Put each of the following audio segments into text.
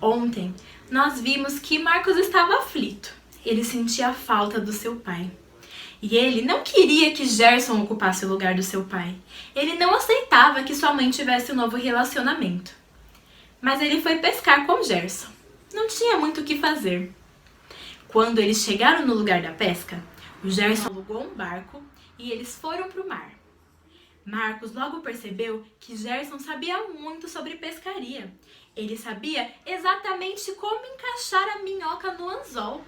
Ontem, nós vimos que Marcos estava aflito. Ele sentia a falta do seu pai. E ele não queria que Gerson ocupasse o lugar do seu pai. Ele não aceitava que sua mãe tivesse um novo relacionamento. Mas ele foi pescar com Gerson. Não tinha muito o que fazer. Quando eles chegaram no lugar da pesca, o Gerson alugou um barco e eles foram para o mar. Marcos logo percebeu que Gerson sabia muito sobre pescaria. Ele sabia exatamente como encaixar a minhoca no anzol,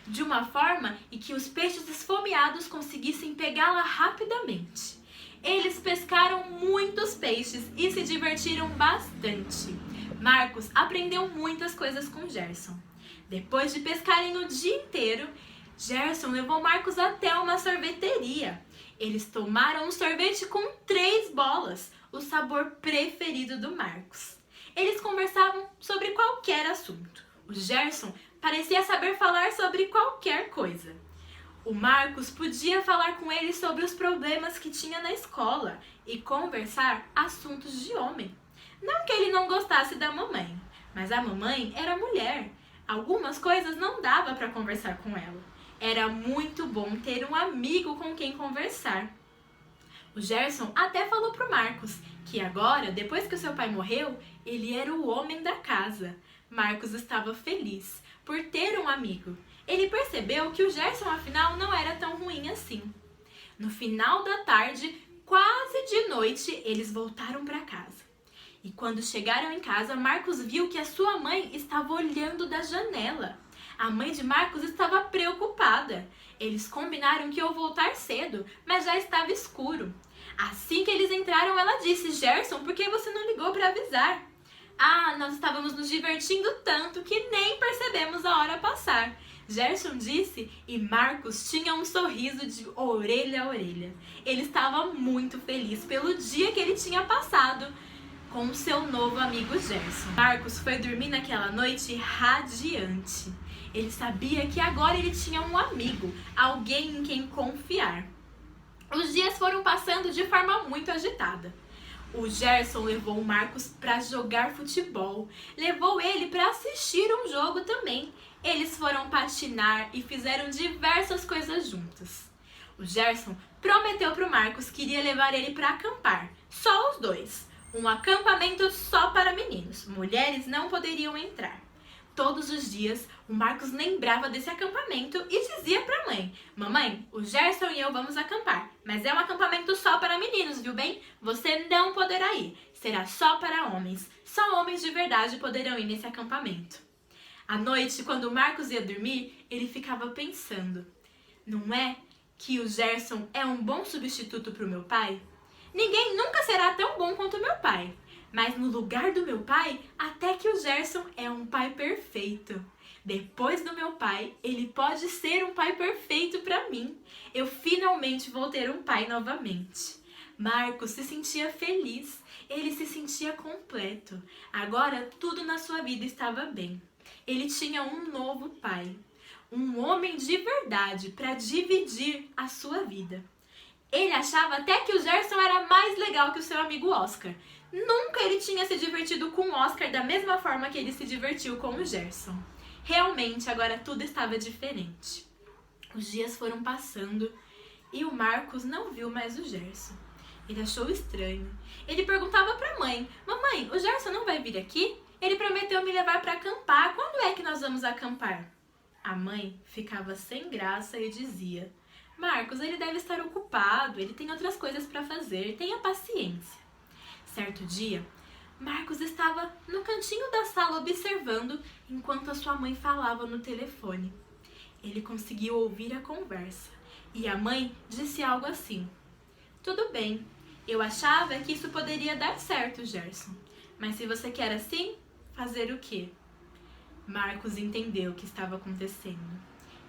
de uma forma em que os peixes esfomeados conseguissem pegá-la rapidamente. Eles pescaram muitos peixes e se divertiram bastante. Marcos aprendeu muitas coisas com Gerson. Depois de pescarem o dia inteiro, Gerson levou Marcos até uma sorveteria. Eles tomaram um sorvete com 3 bolas, o sabor preferido do Marcos. Eles conversavam sobre qualquer assunto. O Gerson parecia saber falar sobre qualquer coisa. O Marcos podia falar com ele sobre os problemas que tinha na escola e conversar assuntos de homem. Não que ele não gostasse da mamãe, mas a mamãe era mulher. Algumas coisas não dava para conversar com ela. Era muito bom ter um amigo com quem conversar. O Gerson até falou pro Marcos que agora, depois que o seu pai morreu, ele era o homem da casa. Marcos estava feliz por ter um amigo. Ele percebeu que o Gerson, afinal, não era tão ruim assim. No final da tarde, quase de noite, eles voltaram para casa. E quando chegaram em casa, Marcos viu que a sua mãe estava olhando da janela. A mãe de Marcos estava preocupada. Eles combinaram que iam voltar cedo, mas já estava escuro. Assim que eles entraram, ela disse: Gerson, por que você não ligou para avisar? Ah, nós estávamos nos divertindo tanto que nem percebemos a hora passar. Gerson disse e Marcos tinha um sorriso de orelha a orelha. Ele estava muito feliz pelo dia que ele tinha passado com o seu novo amigo Gerson. Marcos foi dormir naquela noite radiante. Ele sabia que agora ele tinha um amigo, alguém em quem confiar. Os dias foram passando de forma muito agitada. O Gerson levou o Marcos para jogar futebol, levou ele para assistir um jogo também. Eles foram patinar e fizeram diversas coisas juntos. O Gerson prometeu para o Marcos que iria levar ele para acampar, só os dois. Um acampamento só para meninos, mulheres não poderiam entrar. Todos os dias, o Marcos lembrava desse acampamento e dizia para a mãe: Mamãe, o Gerson e eu vamos acampar, mas é um acampamento só para meninos, viu bem? Você não poderá ir, será só para homens. Só homens de verdade poderão ir nesse acampamento. À noite, quando o Marcos ia dormir, ele ficava pensando: não é que o Gerson é um bom substituto para o meu pai? Ninguém nunca será tão bom quanto o meu pai. Mas no lugar do meu pai, até que o Gerson é um pai perfeito. Depois do meu pai, ele pode ser um pai perfeito para mim. Eu finalmente vou ter um pai novamente. Marcos se sentia feliz, ele se sentia completo. Agora tudo na sua vida estava bem. Ele tinha um novo pai, um homem de verdade para dividir a sua vida. Ele achava até que o Gerson era mais legal que o seu amigo Oscar. Nunca ele tinha se divertido com o Oscar da mesma forma que ele se divertiu com o Gerson. Realmente, agora tudo estava diferente. Os dias foram passando e o Marcos não viu mais o Gerson. Ele achou estranho. Ele perguntava para a mãe: Mamãe, o Gerson não vai vir aqui? Ele prometeu me levar para acampar. Quando é que nós vamos acampar? A mãe ficava sem graça e dizia: Marcos, ele deve estar ocupado, ele tem outras coisas para fazer, tenha paciência. Certo dia, Marcos estava no cantinho da sala observando enquanto a sua mãe falava no telefone. Ele conseguiu ouvir a conversa e a mãe disse algo assim: Tudo bem, eu achava que isso poderia dar certo, Gerson, mas se você quer assim, fazer o quê? Marcos entendeu o que estava acontecendo.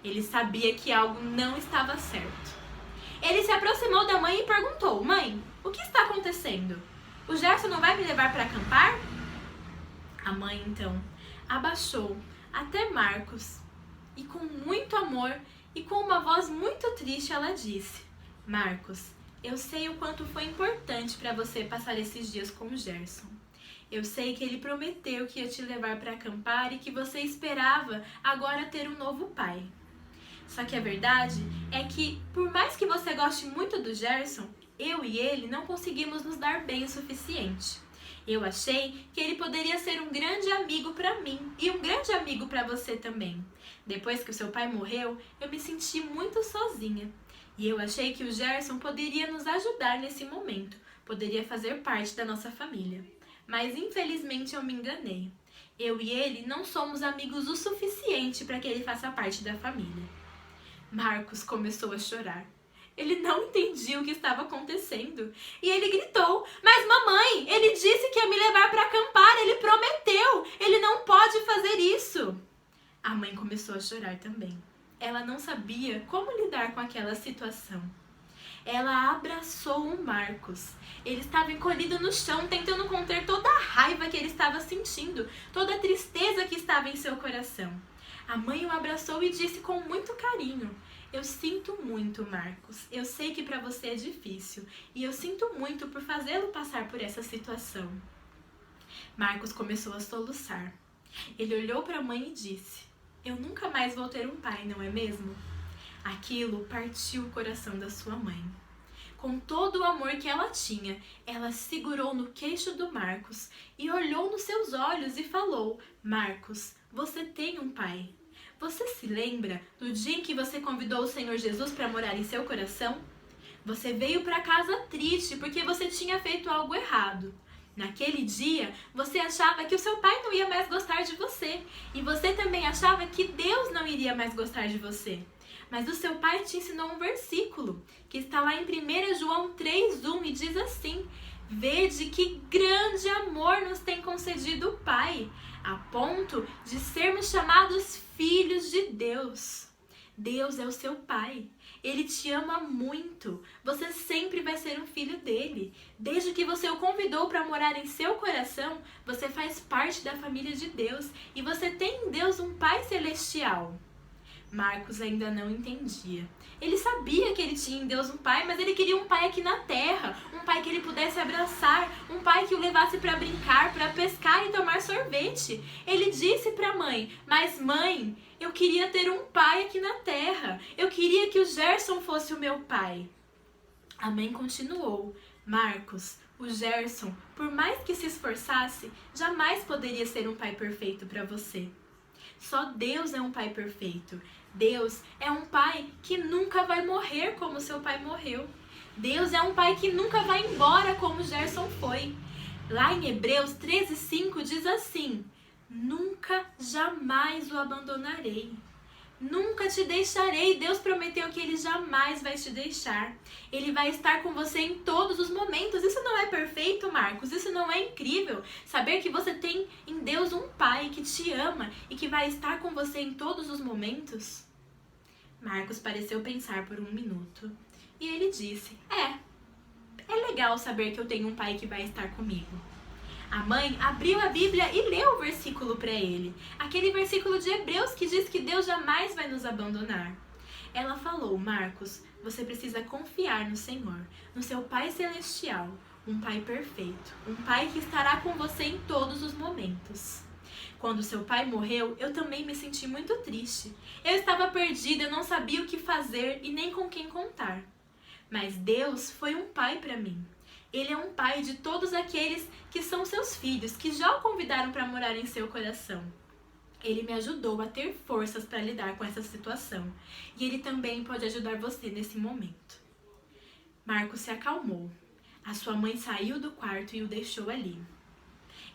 Ele sabia que algo não estava certo. Ele se aproximou da mãe e perguntou: Mãe, o que está acontecendo? O Gerson não vai me levar para acampar? A mãe, então, abaixou até Marcos e com muito amor e com uma voz muito triste ela disse: Marcos, eu sei o quanto foi importante para você passar esses dias com o Gerson. Eu sei que ele prometeu que ia te levar para acampar e que você esperava agora ter um novo pai. Só que a verdade é que, por mais que você goste muito do Gerson, eu e ele não conseguimos nos dar bem o suficiente. Eu achei que ele poderia ser um grande amigo para mim e um grande amigo para você também. Depois que o seu pai morreu, eu me senti muito sozinha. E eu achei que o Gerson poderia nos ajudar nesse momento, poderia fazer parte da nossa família. Mas infelizmente eu me enganei. Eu e ele não somos amigos o suficiente para que ele faça parte da família. Marcos começou a chorar. Ele não entendia o que estava acontecendo. E ele gritou: "Mas mamãe, ele disse que ia me levar para acampar, ele prometeu! Ele não pode fazer isso!" A mãe começou a chorar também. Ela não sabia como lidar com aquela situação. Ela abraçou o Marcos. Ele estava encolhido no chão, tentando conter toda a raiva que ele estava sentindo, toda a tristeza que estava em seu coração. A mãe o abraçou e disse com muito carinho: "Eu sinto muito, Marcos. Eu sei que para você é difícil e eu sinto muito por fazê-lo passar por essa situação." Marcos começou a soluçar. Ele olhou para a mãe e disse: "Eu nunca mais vou ter um pai, não é mesmo?" Aquilo partiu o coração da sua mãe. Com todo o amor que ela tinha, ela segurou no queixo do Marcos e olhou nos seus olhos e falou: "Marcos, você tem um pai. Você se lembra do dia em que você convidou o Senhor Jesus para morar em seu coração? Você veio para casa triste porque você tinha feito algo errado. Naquele dia, você achava que o seu pai não ia mais gostar de você. E você também achava que Deus não iria mais gostar de você. Mas o seu pai te ensinou um versículo, que está lá em 1 João 3:1 e diz assim: "Vede que grande amor nos tem concedido o Pai, a ponto de sermos chamados filhos de Deus." Deus é o seu pai. Ele te ama muito. Você sempre vai ser um filho dele. Desde que você o convidou para morar em seu coração, você faz parte da família de Deus e você tem em Deus um Pai celestial. Marcos ainda não entendia. Ele sabia que ele tinha em Deus um pai, mas ele queria um pai aqui na terra, um pai que ele pudesse abraçar, um pai que o levasse para brincar, para pescar e tomar sorvete. Ele disse para a mãe: "Mas mãe, eu queria ter um pai aqui na terra. Eu queria que o Gerson fosse o meu pai." A mãe continuou: "Marcos, o Gerson, por mais que se esforçasse, jamais poderia ser um pai perfeito para você. Só Deus é um pai perfeito. Deus é um pai que nunca vai morrer como seu pai morreu. Deus é um pai que nunca vai embora como Gerson foi." Lá em Hebreus 13:5 diz assim: "Nunca, jamais o abandonarei. Nunca te deixarei." Deus prometeu que Ele jamais vai te deixar. Ele vai estar com você em todos os momentos. Isso não é perfeito, Marcos? Isso não é incrível? Saber que você tem em Deus um Pai que te ama e que vai estar com você em todos os momentos? Marcos pareceu pensar por um minuto. E ele disse: É legal saber que eu tenho um pai que vai estar comigo." A mãe abriu a Bíblia e leu o versículo para ele. Aquele versículo de Hebreus que diz que Deus jamais vai nos abandonar. Ela falou: "Marcos, você precisa confiar no Senhor, no seu Pai Celestial, um Pai perfeito, um Pai que estará com você em todos os momentos." Quando seu pai morreu, eu também me senti muito triste. Eu estava perdida, eu não sabia o que fazer e nem com quem contar. Mas Deus foi um pai para mim. Ele é um pai de todos aqueles que são seus filhos, que já o convidaram para morar em seu coração. Ele me ajudou a ter forças para lidar com essa situação. E ele também pode ajudar você nesse momento. Marcos se acalmou. A sua mãe saiu do quarto e o deixou ali.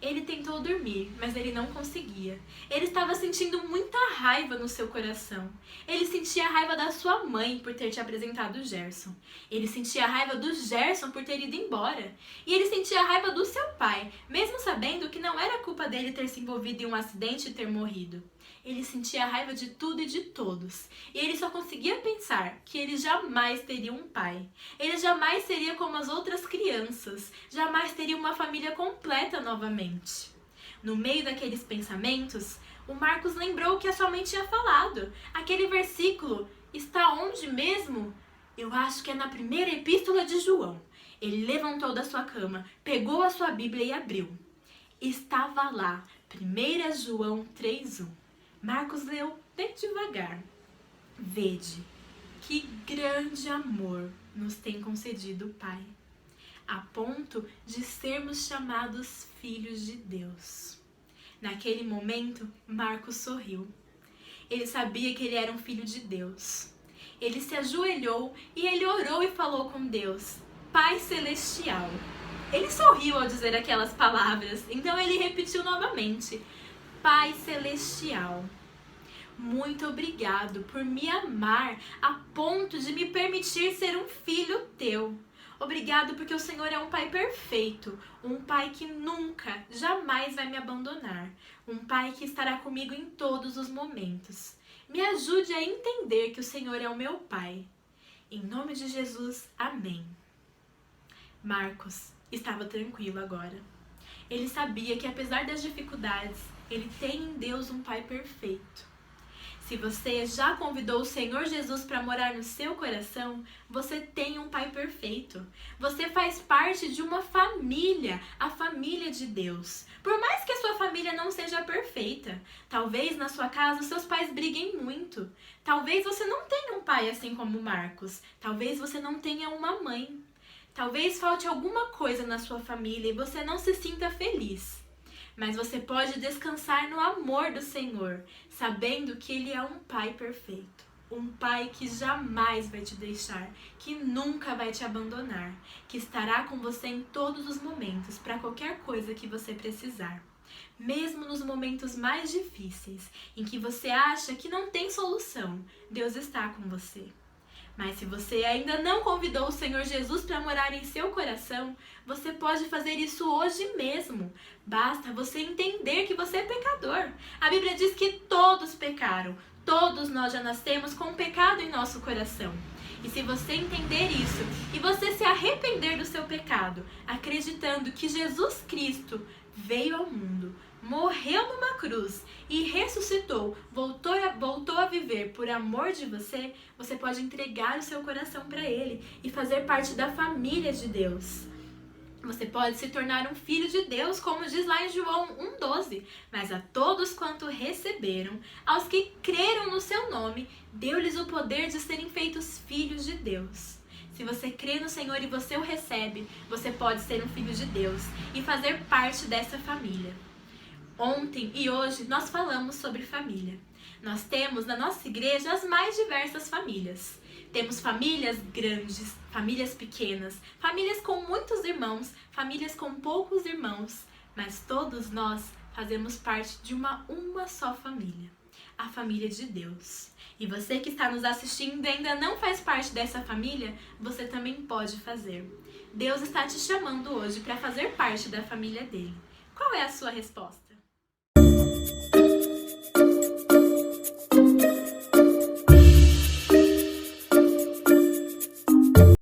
Ele tentou dormir, mas ele não conseguia. Ele estava sentindo muita raiva no seu coração. Ele sentia a raiva da sua mãe por ter te apresentado o Gerson. Ele sentia a raiva do Gerson por ter ido embora. E ele sentia a raiva do seu pai, mesmo sabendo que não era culpa dele ter se envolvido em um acidente e ter morrido. Ele sentia a raiva de tudo e de todos. E ele só conseguia pensar que ele jamais teria um pai. Ele jamais seria como as outras crianças. Jamais teria uma família completa novamente. No meio daqueles pensamentos, o Marcos lembrou que a sua mãe tinha falado. Aquele versículo está onde mesmo? Eu acho que é na primeira epístola de João. Ele levantou da sua cama, pegou a sua Bíblia e abriu. Estava lá, 1 João 3:1. Marcos leu bem devagar. Vede, que grande amor nos tem concedido o Pai, a ponto de sermos chamados filhos de Deus. Naquele momento, Marcos sorriu. Ele sabia que ele era um filho de Deus. Ele se ajoelhou e ele orou e falou com Deus, Pai Celestial. Ele sorriu ao dizer aquelas palavras, então ele repetiu novamente, Pai Celestial. Muito obrigado por me amar a ponto de me permitir ser um filho teu. Obrigado porque o Senhor é um Pai perfeito, um Pai que nunca, jamais vai me abandonar, um Pai que estará comigo em todos os momentos. Me ajude a entender que o Senhor é o meu Pai. Em nome de Jesus, amém. Marcos estava tranquilo agora. Ele sabia que apesar das dificuldades, ele tem em Deus um Pai perfeito. Se você já convidou o Senhor Jesus para morar no seu coração, você tem um Pai perfeito. Você faz parte de uma família, a família de Deus. Por mais que a sua família não seja perfeita, talvez na sua casa os seus pais briguem muito. Talvez você não tenha um pai assim como Marcos. Talvez você não tenha uma mãe. Talvez falte alguma coisa na sua família e você não se sinta feliz. Mas você pode descansar no amor do Senhor, sabendo que Ele é um Pai perfeito. Um Pai que jamais vai te deixar, que nunca vai te abandonar, que estará com você em todos os momentos, para qualquer coisa que você precisar. Mesmo nos momentos mais difíceis, em que você acha que não tem solução, Deus está com você. Mas se você ainda não convidou o Senhor Jesus para morar em seu coração, você pode fazer isso hoje mesmo. Basta você entender que você é pecador. A Bíblia diz que todos pecaram. Todos nós já nascemos com pecado em nosso coração. E se você entender isso e você se arrepender do seu pecado, acreditando que Jesus Cristo veio ao mundo, morreu numa cruz e ressuscitou, voltou a viver por amor de você, você pode entregar o seu coração para Ele e fazer parte da família de Deus. Você pode se tornar um filho de Deus, como diz lá em João 1,12. Mas a todos quanto receberam, aos que creram no seu nome, deu-lhes o poder de serem feitos filhos de Deus. Se você crê no Senhor e você o recebe, você pode ser um filho de Deus e fazer parte dessa família. Ontem e hoje nós falamos sobre família. Nós temos na nossa igreja as mais diversas famílias. Temos famílias grandes, famílias pequenas, famílias com muitos irmãos, famílias com poucos irmãos, mas todos nós fazemos parte de uma só família, a família de Deus. E você que está nos assistindo e ainda não faz parte dessa família, você também pode fazer. Deus está te chamando hoje para fazer parte da família dele. Qual é a sua resposta?